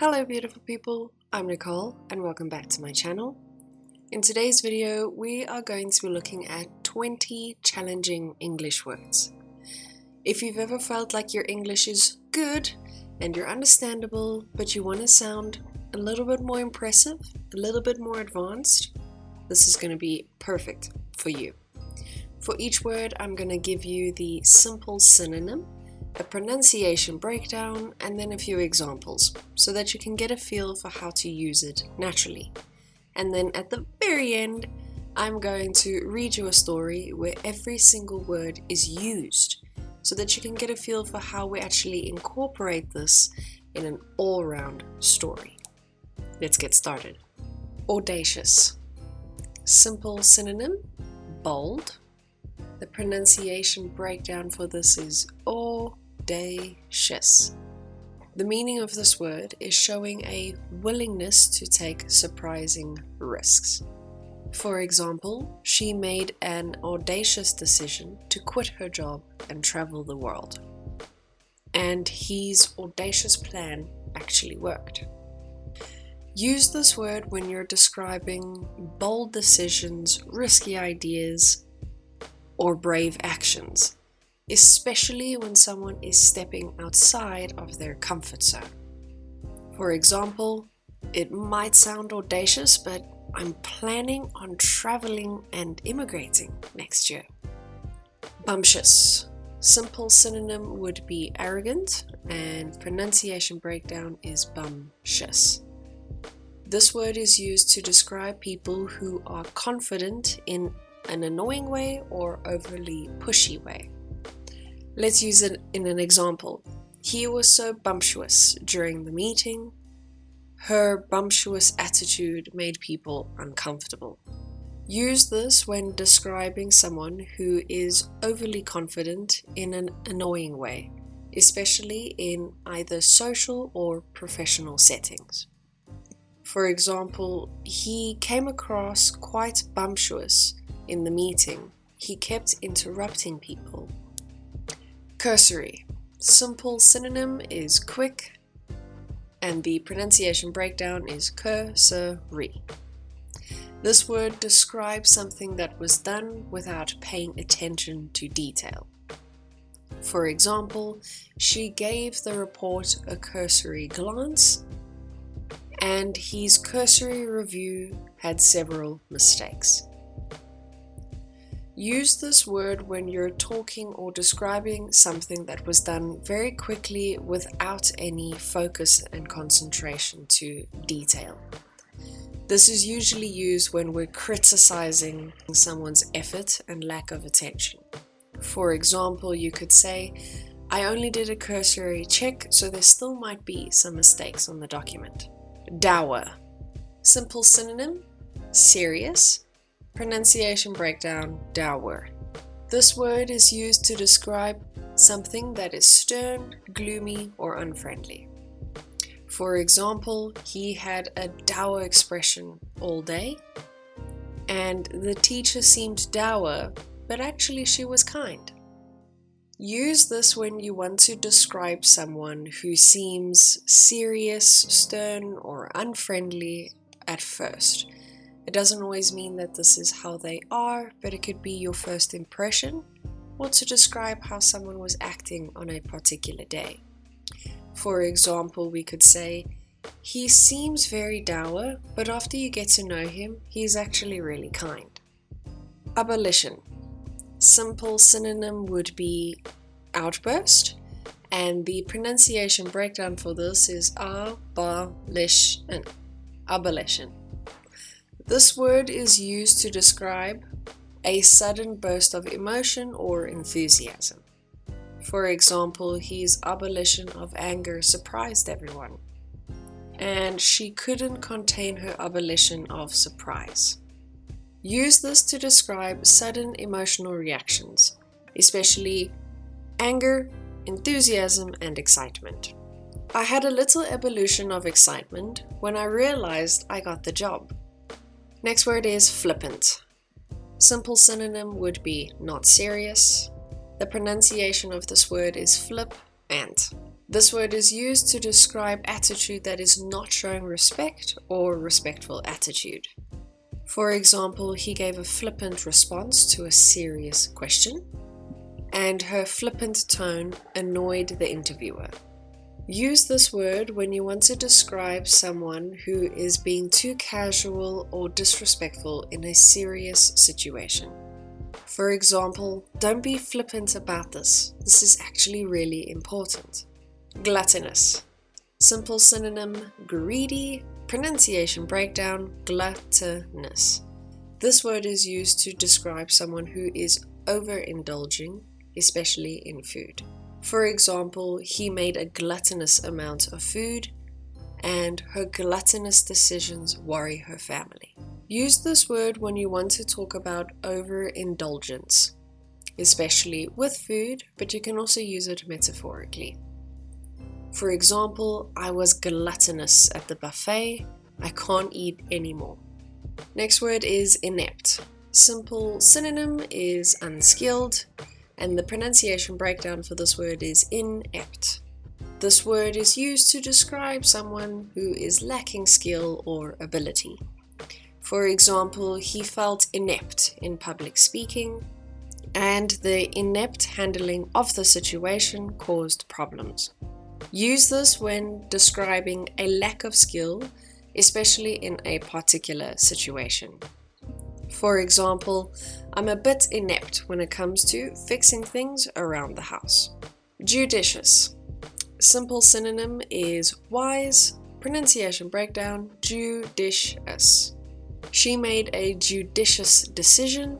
Hello beautiful people, I'm Nicole and welcome back to my channel. In today's video we are going to be looking at 20 challenging English words. If you've ever felt like your English is good and you're understandable but you want to sound a little bit more impressive, a little bit more advanced, this is going to be perfect for you. For each word I'm going to give you the simple synonym, a pronunciation breakdown, and then a few examples so that you can get a feel for how to use it naturally. And then at the very end, I'm going to read you a story where every single word is used so that you can get a feel for how we actually incorporate this in an all-round story. Let's get started. Audacious. Simple synonym, bold. The pronunciation breakdown for this is audacious. The meaning of this word is showing a willingness to take surprising risks. For example, she made an audacious decision to quit her job and travel the world. And his audacious plan actually worked. Use this word when you're describing bold decisions, risky ideas, or brave actions, especially when someone is stepping outside of their comfort zone. For example, it might sound audacious, but I'm planning on traveling and immigrating next year. Bumptious. Simple synonym would be arrogant, and pronunciation breakdown is bumptious. This word is used to describe people who are confident in an annoying way or overly pushy way. Let's use it in an example. He was so bumptious during the meeting. Her bumptious attitude made people uncomfortable. Use this when describing someone who is overly confident in an annoying way, especially in either social or professional settings. For example, he came across quite bumptious in the meeting. He kept interrupting people. Cursory. Simple synonym is quick, and the pronunciation breakdown is cursory. This word describes something that was done without paying attention to detail. For example, she gave the report a cursory glance, and his cursory review had several mistakes. Use this word when you're talking or describing something that was done very quickly without any focus and concentration to detail. This is usually used when we're criticizing someone's effort and lack of attention. For example, you could say, I only did a cursory check, so there still might be some mistakes on the document. Dour. Simple synonym, serious. Pronunciation breakdown, dour. This word is used to describe something that is stern, gloomy, or unfriendly. For example, he had a dour expression all day, and the teacher seemed dour, but actually she was kind. Use this when you want to describe someone who seems serious, stern, or unfriendly at first. It doesn't always mean that this is how they are, but it could be your first impression, or to describe how someone was acting on a particular day. For example, we could say, he seems very dour, but after you get to know him, he's actually really kind. Abolition. Simple synonym would be outburst, and the pronunciation breakdown for this is abolition. Abolition. This word is used to describe a sudden burst of emotion or enthusiasm. For example, his abolition of anger surprised everyone, and she couldn't contain her abolition of surprise. Use this to describe sudden emotional reactions, especially anger, enthusiasm, and excitement. I had a little ebullition of excitement when I realized I got the job. Next word is flippant. Simple synonym would be not serious. The pronunciation of this word is flip and. This word is used to describe attitude that is not showing respect or respectful attitude. For example, he gave a flippant response to a serious question, and her flippant tone annoyed the interviewer. Use this word when you want to describe someone who is being too casual or disrespectful in a serious situation. For example, don't be flippant about this. This is actually really important. Gluttonous. Simple synonym, greedy. Pronunciation breakdown, gluttonous. This word is used to describe someone who is overindulging, especially in food. For example, he made a gluttonous amount of food, and her gluttonous decisions worry her family. Use this word when you want to talk about overindulgence, especially with food, but you can also use it metaphorically. For example, I was gluttonous at the buffet. I can't eat anymore. Next word is inept. Simple synonym is unskilled, and the pronunciation breakdown for this word is inept. This word is used to describe someone who is lacking skill or ability. For example, he felt inept in public speaking, and the inept handling of the situation caused problems. Use this when describing a lack of skill, especially in a particular situation. For example, I'm a bit inept when it comes to fixing things around the house. Judicious. Simple synonym is wise. Pronunciation breakdown, judicious. She made a judicious decision,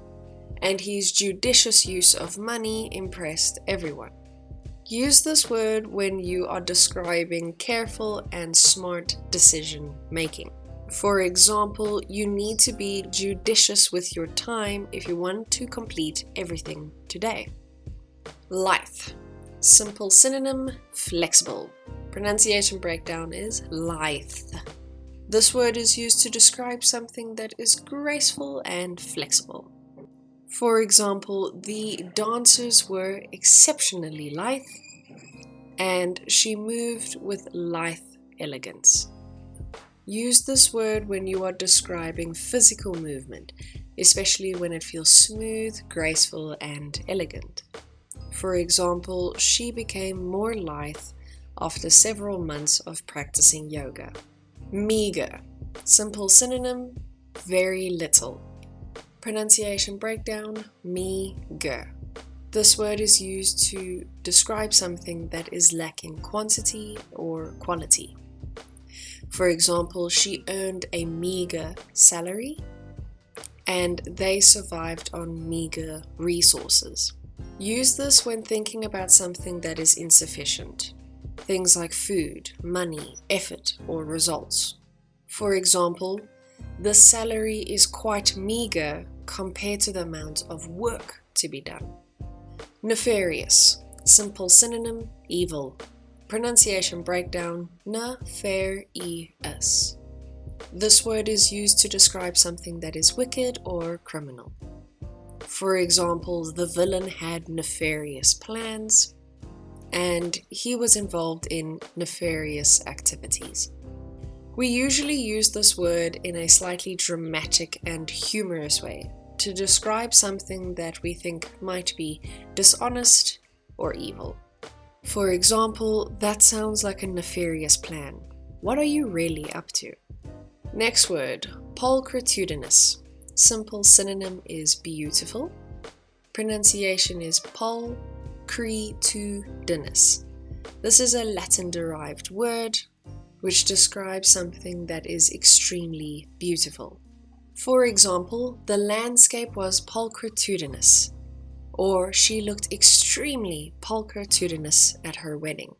and his judicious use of money impressed everyone. Use this word when you are describing careful and smart decision making. For example, you need to be judicious with your time if you want to complete everything today. Lithe. Simple synonym, flexible. Pronunciation breakdown is lithe. This word is used to describe something that is graceful and flexible. For example, the dancers were exceptionally lithe, and she moved with lithe elegance. Use this word when you are describing physical movement, especially when it feels smooth, graceful, and elegant. For example, she became more lithe after several months of practicing yoga. Meager. Simple synonym, very little. Pronunciation breakdown, meager. This word is used to describe something that is lacking quantity or quality. For example, she earned a meager salary, and they survived on meager resources. Use this when thinking about something that is insufficient. Things like food, money, effort, or results. For example, the salary is quite meager compared to the amount of work to be done. Nefarious. Simple synonym, evil. Pronunciation breakdown, nefarious. This word is used to describe something that is wicked or criminal. For example, the villain had nefarious plans, and he was involved in nefarious activities. We usually use this word in a slightly dramatic and humorous way to describe something that we think might be dishonest or evil. For example, that sounds like a nefarious plan. What are you really up to? Next word, pulchritudinous. Simple synonym is beautiful. Pronunciation is pulchritudinous. This is a Latin-derived word which describes something that is extremely beautiful. For example, the landscape was pulchritudinous, or she looked extremely pulchritudinous at her wedding.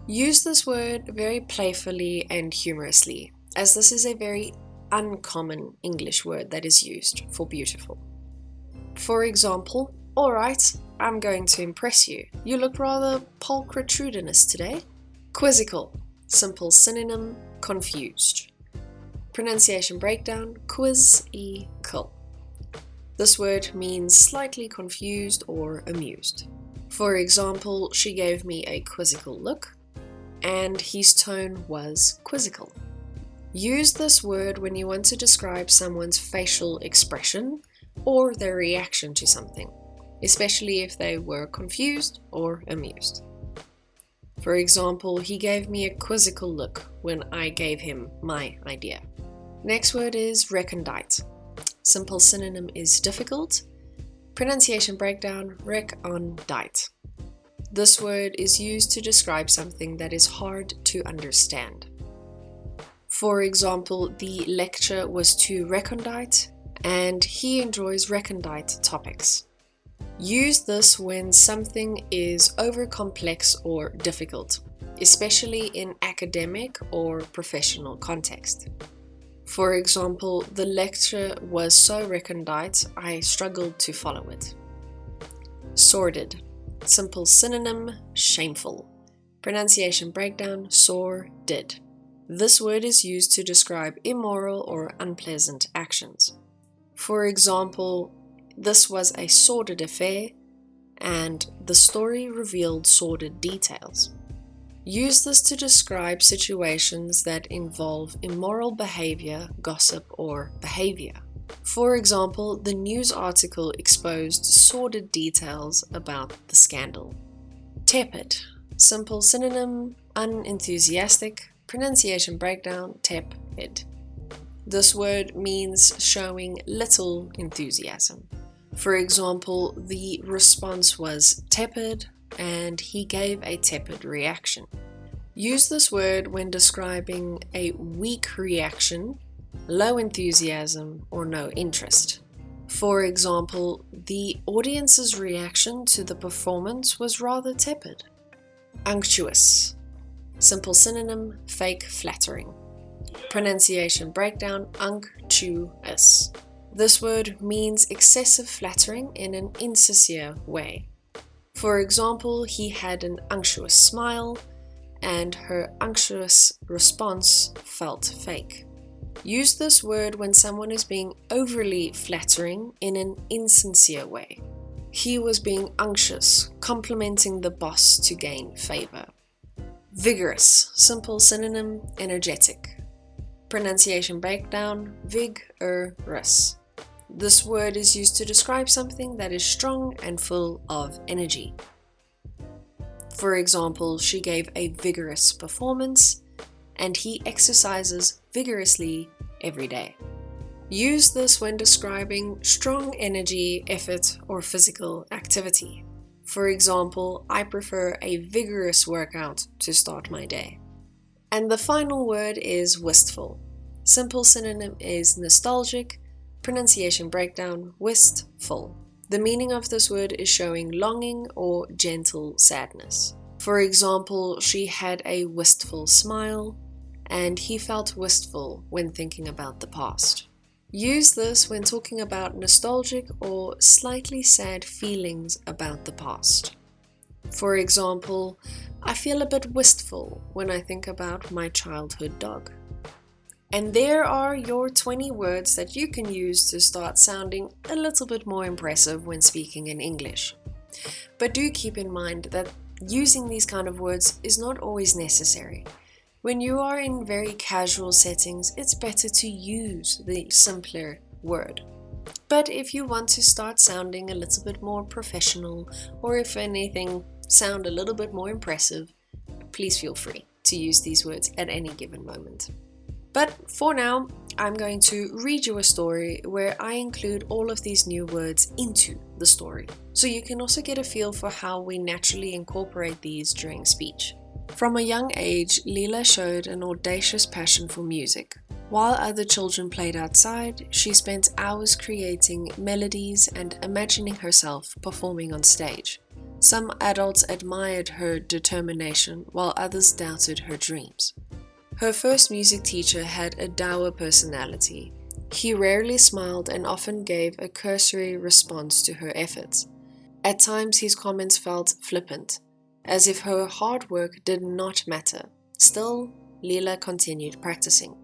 Use this word very playfully and humorously, as this is a very uncommon English word that is used for beautiful. For example, alright, I'm going to impress you. You look rather pulchritudinous today. Quizzical. Simple synonym, confused. Pronunciation breakdown, quizzical. This word means slightly confused or amused. For example, she gave me a quizzical look. and his tone was quizzical. Use this word when you want to describe someone's facial expression or their reaction to something, especially if they were confused or amused. For example, he gave me a quizzical look when I gave him my idea. Next word is recondite. Simple synonym is difficult. Pronunciation breakdown, recondite. This word is used to describe something that is hard to understand. For example, the lecture was too recondite, and he enjoys recondite topics. Use this when something is over-complex or difficult, especially in academic or professional context. For example, the lecture was so recondite, I struggled to follow it. Sordid. Simple synonym, shameful. Pronunciation breakdown, sordid. This word is used to describe immoral or unpleasant actions. For example, this was a sordid affair, and the story revealed sordid details. Use this to describe situations that involve immoral behavior, gossip, or behavior. For example, the news article exposed sordid details about the scandal. Tepid. Simple synonym, unenthusiastic. Pronunciation breakdown, tepid. This word means showing little enthusiasm. For example, the response was tepid, and he gave a tepid reaction. Use this word when describing a weak reaction, low enthusiasm, or no interest. For example, the audience's reaction to the performance was rather tepid. Unctuous. Simple synonym, fake flattering. Pronunciation breakdown, unctuous. This word means excessive flattering in an insincere way. For example, he had an unctuous smile, and her unctuous response felt fake. Use this word when someone is being overly flattering in an insincere way. He was being unctuous, complimenting the boss to gain favor. Vigorous. Simple synonym, energetic. Pronunciation breakdown, vigorous. This word is used to describe something that is strong and full of energy. For example, she gave a vigorous performance, and he exercises vigorously every day. Use this when describing strong energy, effort, or physical activity. For example, I prefer a vigorous workout to start my day. And the final word is wistful. Simple synonym is nostalgic. Pronunciation breakdown, wistful. The meaning of this word is showing longing or gentle sadness. For example, she had a wistful smile, and he felt wistful when thinking about the past. Use this when talking about nostalgic or slightly sad feelings about the past. For example, I feel a bit wistful when I think about my childhood dog. And there are your 20 words that you can use to start sounding a little bit more impressive when speaking in English. But do keep in mind that using these kind of words is not always necessary. When you are in very casual settings, it's better to use the simpler word. But if you want to start sounding a little bit more professional, or if anything, sound a little bit more impressive, please feel free to use these words at any given moment. But for now, I'm going to read you a story where I include all of these new words into the story, so you can also get a feel for how we naturally incorporate these during speech. From a young age, Leela showed an audacious passion for music. While other children played outside, she spent hours creating melodies and imagining herself performing on stage. Some adults admired her determination, while others doubted her dreams. Her first music teacher had a dour personality. He rarely smiled and often gave a cursory response to her efforts. At times his comments felt flippant, as if her hard work did not matter. Still, Leela continued practicing.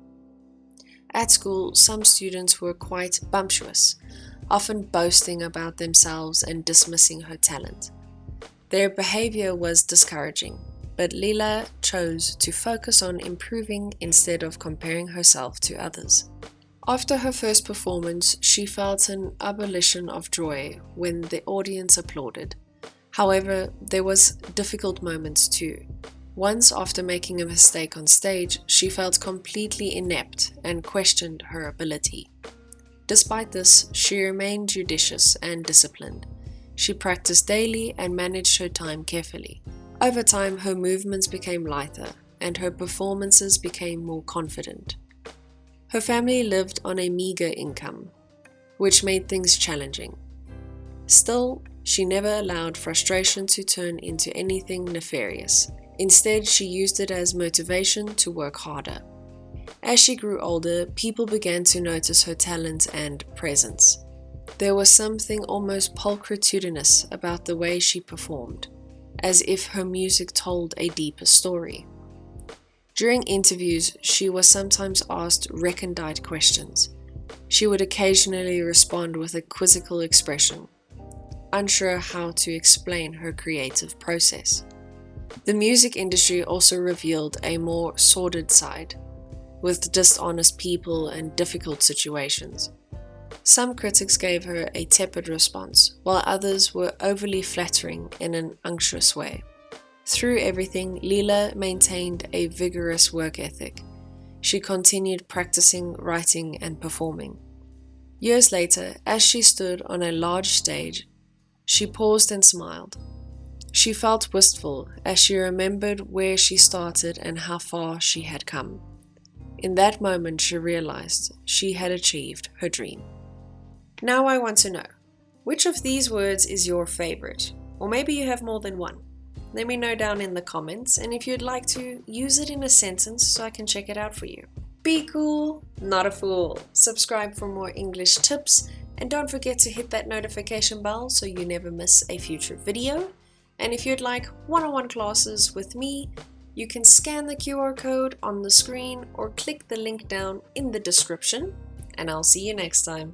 At school, some students were quite bumptious, often boasting about themselves and dismissing her talent. Their behavior was discouraging. but Leela chose to focus on improving instead of comparing herself to others. After her first performance, she felt an ebullition of joy when the audience applauded. However, there was difficult moments too. Once, after making a mistake on stage, she felt completely inept and questioned her ability. Despite this, she remained judicious and disciplined. She practiced daily and managed her time carefully. Over time, her movements became lighter and her performances became more confident. Her family lived on a meager income, which made things challenging. Still, she never allowed frustration to turn into anything nefarious. Instead, she used it as motivation to work harder. As she grew older, people began to notice her talent and presence. There was something almost pulchritudinous about the way she performed, as if her music told a deeper story. During interviews, she was sometimes asked recondite questions. She would occasionally respond with a quizzical expression, unsure how to explain her creative process. The music industry also revealed a more sordid side, with dishonest people and difficult situations. Some critics gave her a tepid response, while others were overly flattering in an unctuous way. Through everything, Leela maintained a vigorous work ethic. She continued practicing, writing, and performing. Years later, as she stood on a large stage, she paused and smiled. She felt wistful as she remembered where she started and how far she had come. In that moment, she realized she had achieved her dream. Now I want to know, which of these words is your favorite? Or maybe you have more than one. Let me know down in the comments, and if you'd like to use it in a sentence so I can check it out for you. Be cool, not a fool. Subscribe for more English tips, and don't forget to hit that notification bell so you never miss a future video. And if you'd like one-on-one classes with me, you can scan the QR code on the screen or click the link down in the description, and I'll see you next time.